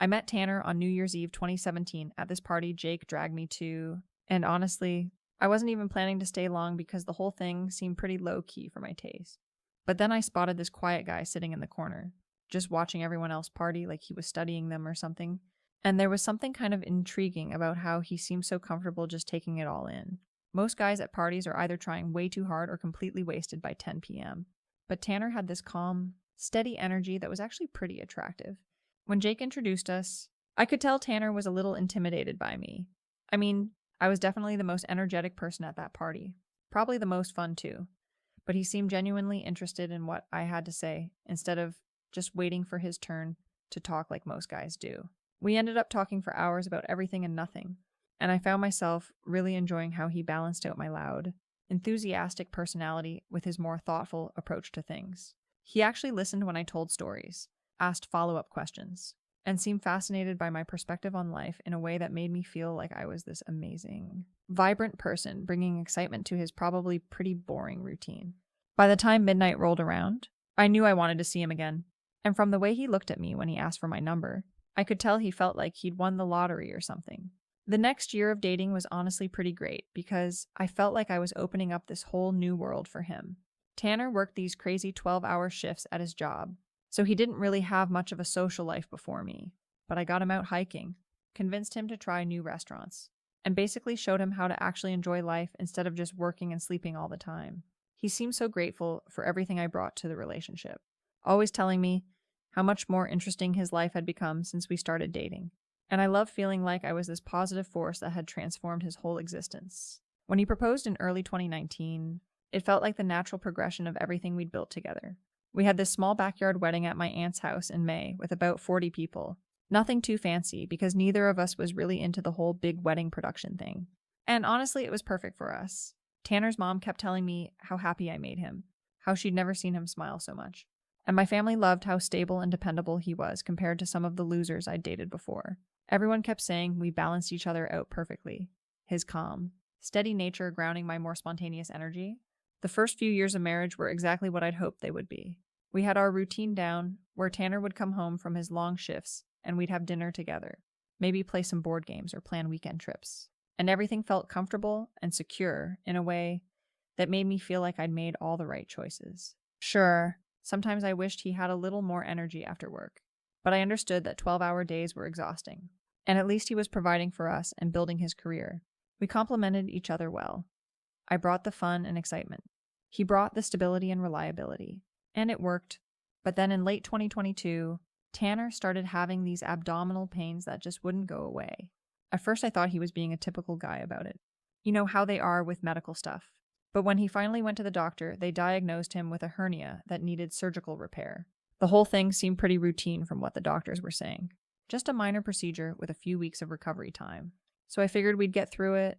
I met Tanner on New Year's Eve 2017 at this party Jake dragged me to, and honestly, I wasn't even planning to stay long because the whole thing seemed pretty low-key for my taste. But then I spotted this quiet guy sitting in the corner, just watching everyone else party like he was studying them or something. And there was something kind of intriguing about how he seemed so comfortable just taking it all in. Most guys at parties are either trying way too hard or completely wasted by 10 p.m. But Tanner had this calm, steady energy that was actually pretty attractive. When Jake introduced us, I could tell Tanner was a little intimidated by me. I mean, I was definitely the most energetic person at that party. Probably the most fun too. But he seemed genuinely interested in what I had to say instead of just waiting for his turn to talk like most guys do. We ended up talking for hours about everything and nothing, and I found myself really enjoying how he balanced out my loud, enthusiastic personality with his more thoughtful approach to things. He actually listened when I told stories, asked follow-up questions, and seemed fascinated by my perspective on life in a way that made me feel like I was this amazing, vibrant person bringing excitement to his probably pretty boring routine. By the time midnight rolled around, I knew I wanted to see him again, and from the way he looked at me when he asked for my number, I could tell he felt like he'd won the lottery or something. The next year of dating was honestly pretty great because I felt like I was opening up this whole new world for him. Tanner worked these crazy 12-hour shifts at his job, so he didn't really have much of a social life before me. But I got him out hiking, convinced him to try new restaurants, and basically showed him how to actually enjoy life instead of just working and sleeping all the time. He seemed so grateful for everything I brought to the relationship, always telling me how much more interesting his life had become since we started dating. And I loved feeling like I was this positive force that had transformed his whole existence. When he proposed in early 2019, it felt like the natural progression of everything we'd built together. We had this small backyard wedding at my aunt's house in May with about 40 people. Nothing too fancy because neither of us was really into the whole big wedding production thing. And honestly, it was perfect for us. Tanner's mom kept telling me how happy I made him, how she'd never seen him smile so much. And my family loved how stable and dependable he was compared to some of the losers I'd dated before. Everyone kept saying we balanced each other out perfectly. His calm, steady nature grounding my more spontaneous energy. The first few years of marriage were exactly what I'd hoped they would be. We had our routine down, where Tanner would come home from his long shifts, and we'd have dinner together, maybe play some board games or plan weekend trips. And everything felt comfortable and secure in a way that made me feel like I'd made all the right choices. Sure, sometimes I wished he had a little more energy after work, but I understood that 12-hour days were exhausting, and at least he was providing for us and building his career. We complemented each other well. I brought the fun and excitement. He brought the stability and reliability, and it worked. But then in late 2022, Tanner started having these abdominal pains that just wouldn't go away. At first I thought he was being a typical guy about it. You know how they are with medical stuff. But when he finally went to the doctor, they diagnosed him with a hernia that needed surgical repair. The whole thing seemed pretty routine from what the doctors were saying. Just a minor procedure with a few weeks of recovery time. So I figured we'd get through it,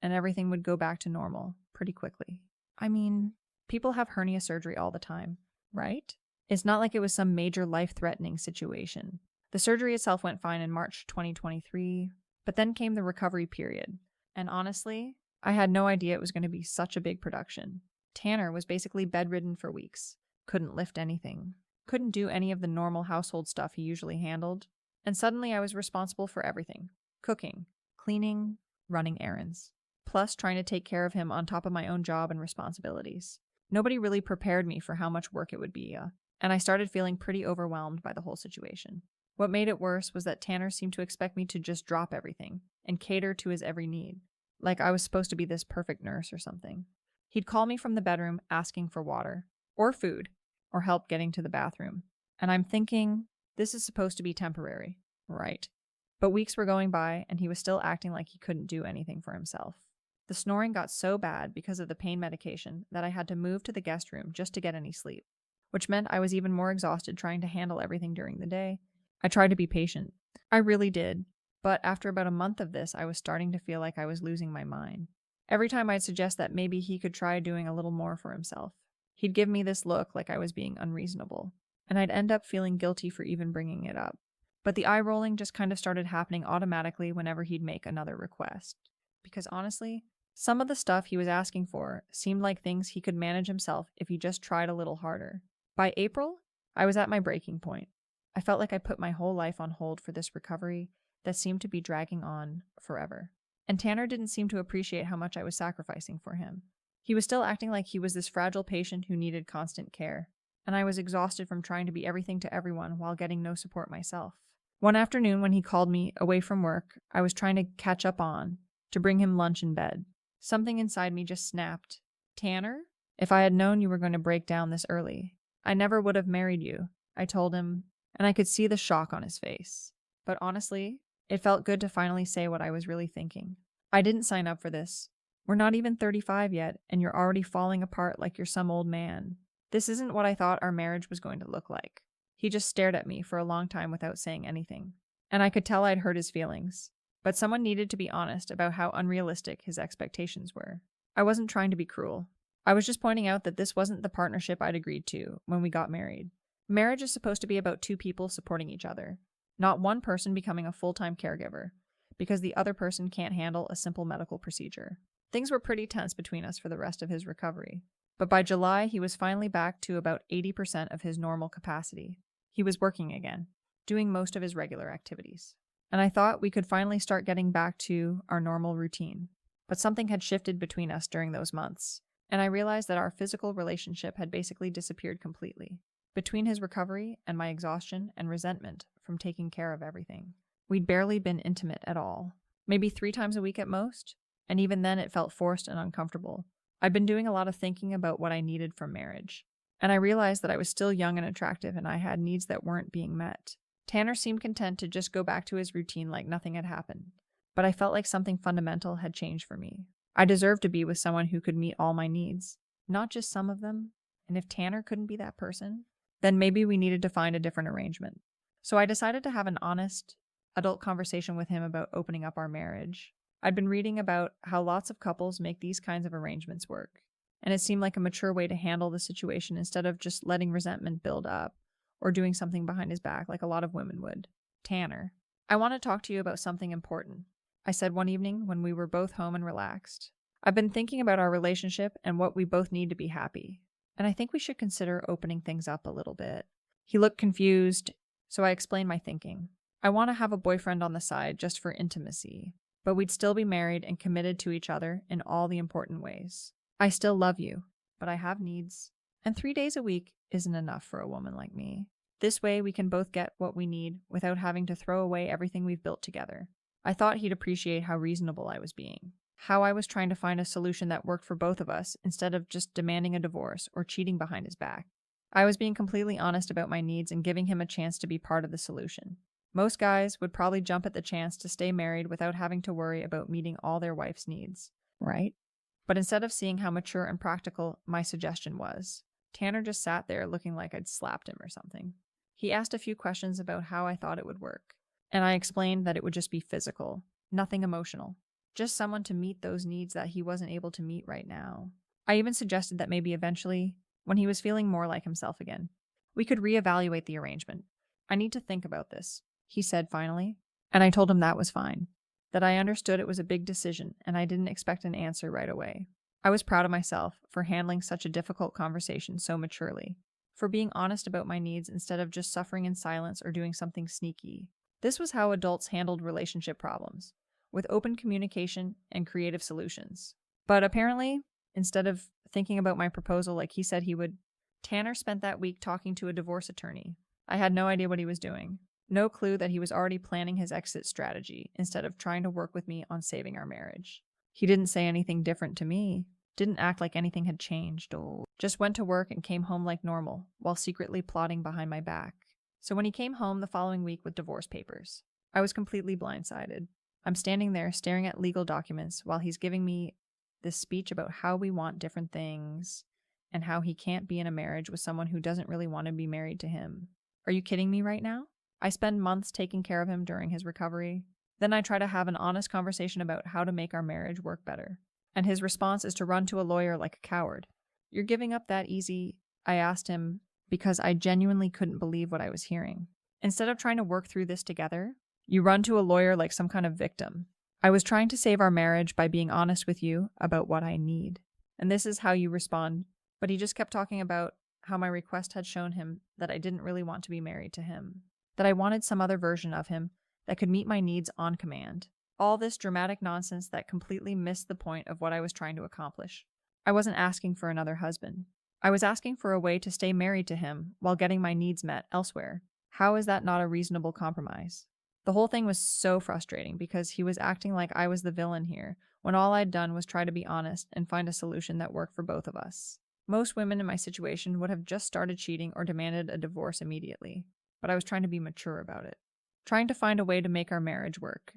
and everything would go back to normal pretty quickly. I mean, people have hernia surgery all the time, right? It's not like it was some major life-threatening situation. The surgery itself went fine in March 2023, but then came the recovery period. And honestly, I had no idea it was going to be such a big production. Tanner was basically bedridden for weeks, couldn't lift anything, couldn't do any of the normal household stuff he usually handled, and suddenly I was responsible for everything: cooking, cleaning, running errands, plus trying to take care of him on top of my own job and responsibilities. Nobody really prepared me for how much work it would be, and I started feeling pretty overwhelmed by the whole situation. What made it worse was that Tanner seemed to expect me to just drop everything and cater to his every need, like I was supposed to be this perfect nurse or something. He'd call me from the bedroom asking for water, or food, or help getting to the bathroom. And I'm thinking, this is supposed to be temporary, right? But weeks were going by, and he was still acting like he couldn't do anything for himself. The snoring got so bad because of the pain medication that I had to move to the guest room just to get any sleep, which meant I was even more exhausted trying to handle everything during the day. I tried to be patient. I really did. But after about a month of this, I was starting to feel like I was losing my mind. Every time I'd suggest that maybe he could try doing a little more for himself, he'd give me this look like I was being unreasonable, and I'd end up feeling guilty for even bringing it up. But the eye-rolling just kind of started happening automatically whenever he'd make another request. Because honestly, some of the stuff he was asking for seemed like things he could manage himself if he just tried a little harder. By April, I was at my breaking point. I felt like I put my whole life on hold for this recovery that seemed to be dragging on forever. And Tanner didn't seem to appreciate how much I was sacrificing for him. He was still acting like he was this fragile patient who needed constant care, and I was exhausted from trying to be everything to everyone while getting no support myself. One afternoon when he called me away from work, I was trying to catch up on, to bring him lunch in bed. Something inside me just snapped. Tanner? If I had known you were going to break down this early, I never would have married you, I told him, and I could see the shock on his face. But honestly, it felt good to finally say what I was really thinking. I didn't sign up for this. We're not even 35 yet, and you're already falling apart like you're some old man. This isn't what I thought our marriage was going to look like. He just stared at me for a long time without saying anything, and I could tell I'd hurt his feelings. But someone needed to be honest about how unrealistic his expectations were. I wasn't trying to be cruel. I was just pointing out that this wasn't the partnership I'd agreed to when we got married. Marriage is supposed to be about two people supporting each other, not one person becoming a full-time caregiver, because the other person can't handle a simple medical procedure. Things were pretty tense between us for the rest of his recovery, but by July he was finally back to about 80% of his normal capacity. He was working again, doing most of his regular activities, and I thought we could finally start getting back to our normal routine. But something had shifted between us during those months, and I realized that our physical relationship had basically disappeared completely. Between his recovery and my exhaustion and resentment from taking care of everything, we'd barely been intimate at all. Maybe 3 times a week at most, and even then it felt forced and uncomfortable. I'd been doing a lot of thinking about what I needed from marriage, and I realized that I was still young and attractive and I had needs that weren't being met. Tanner seemed content to just go back to his routine like nothing had happened, but I felt like something fundamental had changed for me. I deserved to be with someone who could meet all my needs, not just some of them, and if Tanner couldn't be that person, then maybe we needed to find a different arrangement. So I decided to have an honest, adult conversation with him about opening up our marriage. I'd been reading about how lots of couples make these kinds of arrangements work, and it seemed like a mature way to handle the situation instead of just letting resentment build up or doing something behind his back like a lot of women would. Tanner, I want to talk to you about something important, I said one evening when we were both home and relaxed. I've been thinking about our relationship and what we both need to be happy, and I think we should consider opening things up a little bit. He looked confused, so I explained my thinking. I want to have a boyfriend on the side just for intimacy, but we'd still be married and committed to each other in all the important ways. I still love you, but I have needs, and 3 days a week isn't enough for a woman like me. This way we can both get what we need without having to throw away everything we've built together. I thought he'd appreciate how reasonable I was being, how I was trying to find a solution that worked for both of us instead of just demanding a divorce or cheating behind his back. I was being completely honest about my needs and giving him a chance to be part of the solution. Most guys would probably jump at the chance to stay married without having to worry about meeting all their wife's needs, right? But instead of seeing how mature and practical my suggestion was, Tanner just sat there looking like I'd slapped him or something. He asked a few questions about how I thought it would work, and I explained that it would just be physical, nothing emotional, just someone to meet those needs that he wasn't able to meet right now. I even suggested that maybe eventually, when he was feeling more like himself again, we could reevaluate the arrangement. I need to think about this, he said finally, and I told him that was fine, that I understood it was a big decision and I didn't expect an answer right away. I was proud of myself for handling such a difficult conversation so maturely, for being honest about my needs instead of just suffering in silence or doing something sneaky. This was how adults handled relationship problems, with open communication and creative solutions. But apparently, instead of thinking about my proposal like he said he would, Tanner spent that week talking to a divorce attorney. I had no idea what he was doing. No clue that he was already planning his exit strategy instead of trying to work with me on saving our marriage. He didn't say anything different to me, didn't act like anything had changed, just went to work and came home like normal, while secretly plotting behind my back. So when he came home the following week with divorce papers, I was completely blindsided. I'm standing there staring at legal documents while he's giving me this speech about how we want different things and how he can't be in a marriage with someone who doesn't really want to be married to him. Are you kidding me right now? I spend months taking care of him during his recovery. Then I try to have an honest conversation about how to make our marriage work better. And his response is to run to a lawyer like a coward. You're giving up that easy? I asked him because I genuinely couldn't believe what I was hearing. Instead of trying to work through this together, you run to a lawyer like some kind of victim. I was trying to save our marriage by being honest with you about what I need. And this is how you respond. But he just kept talking about how my request had shown him that I didn't really want to be married to him. that I wanted some other version of him that could meet my needs on command. All this dramatic nonsense that completely missed the point of what I was trying to accomplish. I wasn't asking for another husband. I was asking for a way to stay married to him while getting my needs met elsewhere. How is that not a reasonable compromise? The whole thing was so frustrating because he was acting like I was the villain here, when all I'd done was try to be honest and find a solution that worked for both of us. Most women in my situation would have just started cheating or demanded a divorce immediately, but I was trying to be mature about it, trying to find a way to make our marriage work,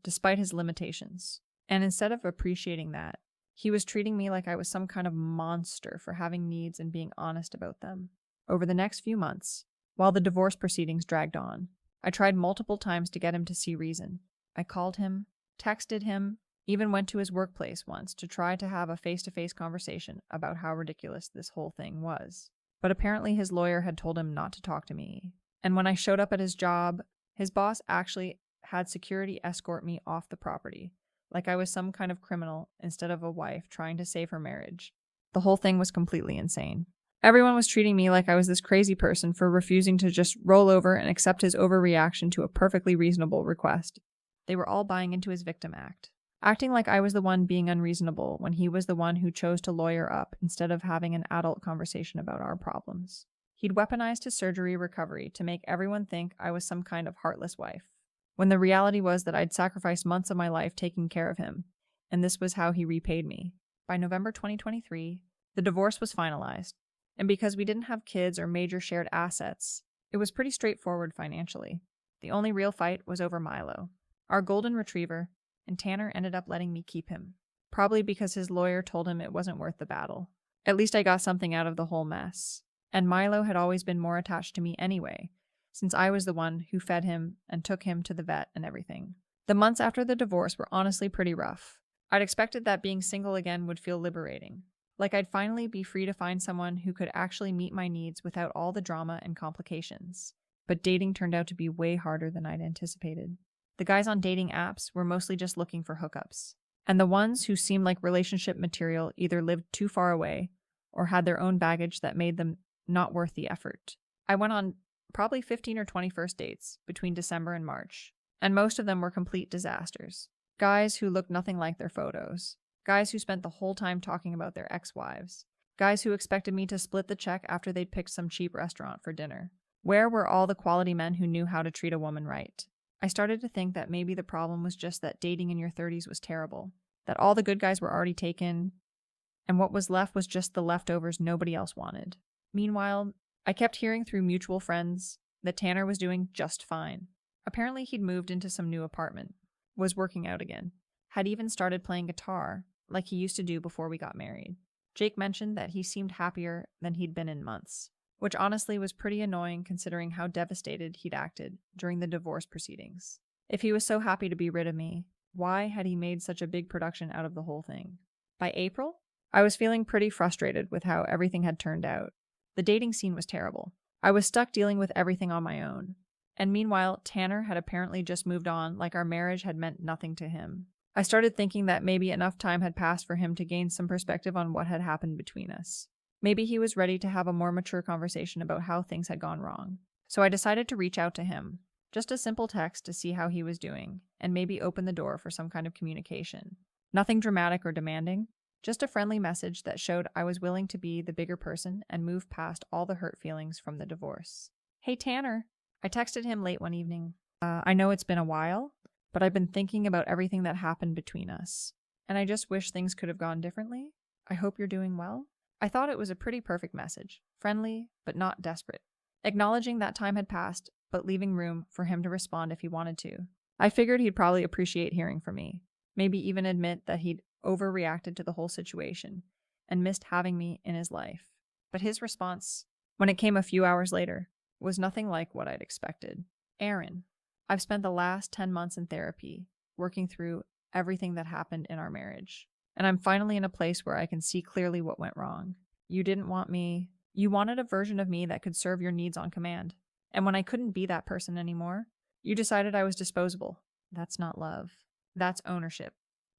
despite his limitations. And instead of appreciating that, he was treating me like I was some kind of monster for having needs and being honest about them. Over the next few months, while the divorce proceedings dragged on, I tried multiple times to get him to see reason. I called him, texted him, even went to his workplace once to try to have a face-to-face conversation about how ridiculous this whole thing was. But apparently his lawyer had told him not to talk to me. And when I showed up at his job, his boss actually had security escort me off the property, like I was some kind of criminal instead of a wife trying to save her marriage. The whole thing was completely insane. Everyone was treating me like I was this crazy person for refusing to just roll over and accept his overreaction to a perfectly reasonable request. They were all buying into his victim act, acting like I was the one being unreasonable when he was the one who chose to lawyer up instead of having an adult conversation about our problems. He'd weaponized his surgery recovery to make everyone think I was some kind of heartless wife, when the reality was that I'd sacrificed months of my life taking care of him, and this was how he repaid me. By November 2023, the divorce was finalized, and because we didn't have kids or major shared assets, it was pretty straightforward financially. The only real fight was over Milo, our golden retriever, and Tanner ended up letting me keep him, probably because his lawyer told him it wasn't worth the battle. At least I got something out of the whole mess. And Milo had always been more attached to me anyway, since I was the one who fed him and took him to the vet and everything. The months after the divorce were honestly pretty rough. I'd expected that being single again would feel liberating, like I'd finally be free to find someone who could actually meet my needs without all the drama and complications. But dating turned out to be way harder than I'd anticipated. The guys on dating apps were mostly just looking for hookups, and the ones who seemed like relationship material either lived too far away or had their own baggage that made them not worth the effort. I went on probably 15 or 20 first dates between December and March, and most of them were complete disasters. Guys who looked nothing like their photos. Guys who spent the whole time talking about their ex-wives. Guys who expected me to split the check after they'd picked some cheap restaurant for dinner. Where were all the quality men who knew how to treat a woman right? I started to think that maybe the problem was just that dating in your 30s was terrible, that all the good guys were already taken, and what was left was just the leftovers nobody else wanted. Meanwhile, I kept hearing through mutual friends that Tanner was doing just fine. Apparently he'd moved into some new apartment, was working out again, had even started playing guitar like he used to do before we got married. Jake mentioned that he seemed happier than he'd been in months, which honestly was pretty annoying considering how devastated he'd acted during the divorce proceedings. If he was so happy to be rid of me, why had he made such a big production out of the whole thing? By April, I was feeling pretty frustrated with how everything had turned out. The dating scene was terrible. I was stuck dealing with everything on my own. And meanwhile, Tanner had apparently just moved on like our marriage had meant nothing to him. I started thinking that maybe enough time had passed for him to gain some perspective on what had happened between us. Maybe he was ready to have a more mature conversation about how things had gone wrong. So I decided to reach out to him. Just a simple text to see how he was doing, and maybe open the door for some kind of communication. Nothing dramatic or demanding. Just a friendly message that showed I was willing to be the bigger person and move past all the hurt feelings from the divorce. Hey Tanner, I texted him late one evening. I know it's been a while, but I've been thinking about everything that happened between us, and I just wish things could have gone differently. I hope you're doing well. I thought it was a pretty perfect message, friendly, but not desperate, acknowledging that time had passed, but leaving room for him to respond if he wanted to. I figured he'd probably appreciate hearing from me, maybe even admit that he'd overreacted to the whole situation and missed having me in his life. But his response, when it came a few hours later, was nothing like what I'd expected. Aaron, I've spent the last 10 months in therapy, working through everything that happened in our marriage, and I'm finally in a place where I can see clearly what went wrong. You didn't want me. You wanted a version of me that could serve your needs on command. And when I couldn't be that person anymore, you decided I was disposable. That's not love. That's ownership.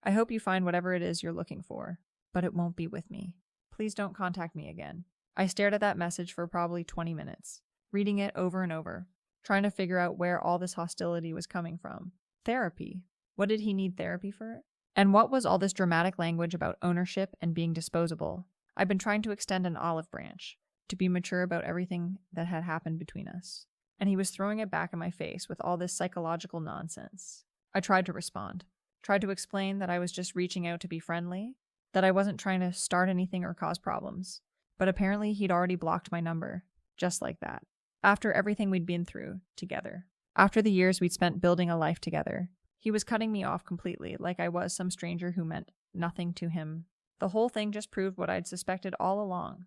I hope you find whatever it is you're looking for, but it won't be with me. Please don't contact me again. I stared at that message for probably 20 minutes, reading it over and over, trying to figure out where all this hostility was coming from. Therapy. What did he need therapy for? And what was all this dramatic language about ownership and being disposable? I've been trying to extend an olive branch, to be mature about everything that had happened between us. And he was throwing it back in my face with all this psychological nonsense. I tried to respond, tried to explain that I was just reaching out to be friendly, that I wasn't trying to start anything or cause problems. But apparently he'd already blocked my number, just like that. After everything we'd been through together, after the years we'd spent building a life together, he was cutting me off completely, like I was some stranger who meant nothing to him. The whole thing just proved what I'd suspected all along,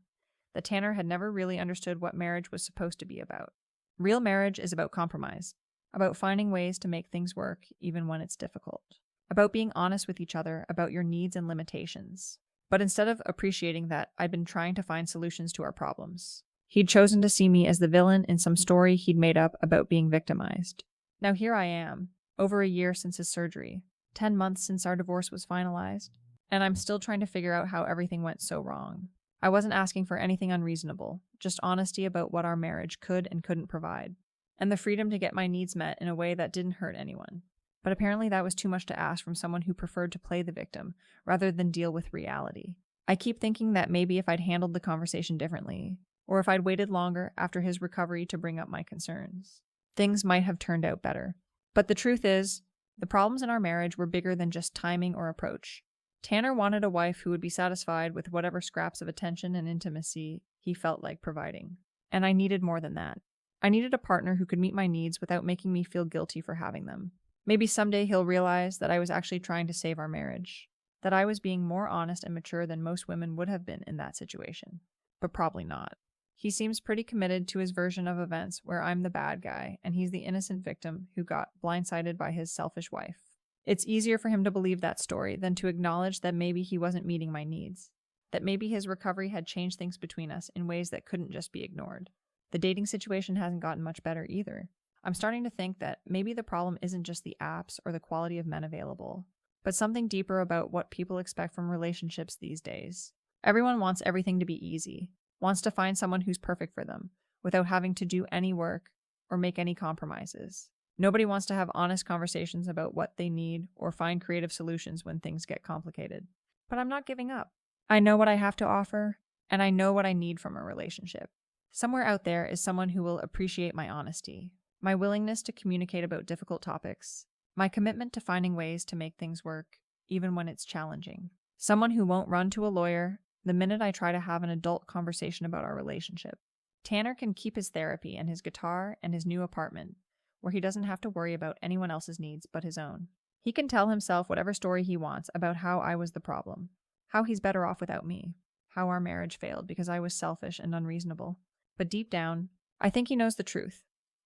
that Tanner had never really understood what marriage was supposed to be about. Real marriage is about compromise, about finding ways to make things work even when it's difficult, about being honest with each other about your needs and limitations. But instead of appreciating that I'd been trying to find solutions to our problems, he'd chosen to see me as the villain in some story he'd made up about being victimized. Now here I am, over a year since his surgery, 10 months since our divorce was finalized, and I'm still trying to figure out how everything went so wrong. I wasn't asking for anything unreasonable, just honesty about what our marriage could and couldn't provide, and the freedom to get my needs met in a way that didn't hurt anyone. But apparently that was too much to ask from someone who preferred to play the victim rather than deal with reality. I keep thinking that maybe if I'd handled the conversation differently, or if I'd waited longer after his recovery to bring up my concerns, things might have turned out better. But the truth is, the problems in our marriage were bigger than just timing or approach. Tanner wanted a wife who would be satisfied with whatever scraps of attention and intimacy he felt like providing. And I needed more than that. I needed a partner who could meet my needs without making me feel guilty for having them. Maybe someday he'll realize that I was actually trying to save our marriage, that I was being more honest and mature than most women would have been in that situation. But probably not. He seems pretty committed to his version of events where I'm the bad guy and he's the innocent victim who got blindsided by his selfish wife. It's easier for him to believe that story than to acknowledge that maybe he wasn't meeting my needs, that maybe his recovery had changed things between us in ways that couldn't just be ignored. The dating situation hasn't gotten much better either. I'm starting to think that maybe the problem isn't just the apps or the quality of men available, but something deeper about what people expect from relationships these days. Everyone wants everything to be easy, wants to find someone who's perfect for them, without having to do any work or make any compromises. Nobody wants to have honest conversations about what they need or find creative solutions when things get complicated. But I'm not giving up. I know what I have to offer, and I know what I need from a relationship. Somewhere out there is someone who will appreciate my honesty, my willingness to communicate about difficult topics, my commitment to finding ways to make things work, even when it's challenging. Someone who won't run to a lawyer the minute I try to have an adult conversation about our relationship. Tanner can keep his therapy and his guitar and his new apartment, where he doesn't have to worry about anyone else's needs but his own. He can tell himself whatever story he wants about how I was the problem, how he's better off without me, how our marriage failed because I was selfish and unreasonable. But deep down, I think he knows the truth,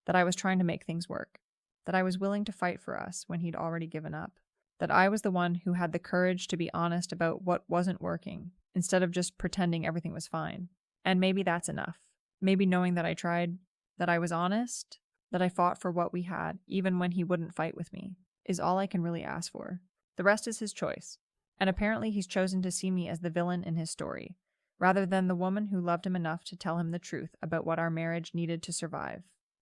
that I was trying to make things work, that I was willing to fight for us when he'd already given up, that I was the one who had the courage to be honest about what wasn't working, instead of just pretending everything was fine. And maybe that's enough. Maybe knowing that I tried, that I was honest, that I fought for what we had, even when he wouldn't fight with me, is all I can really ask for. The rest is his choice. And apparently he's chosen to see me as the villain in his story, rather than the woman who loved him enough to tell him the truth about what our marriage needed to survive.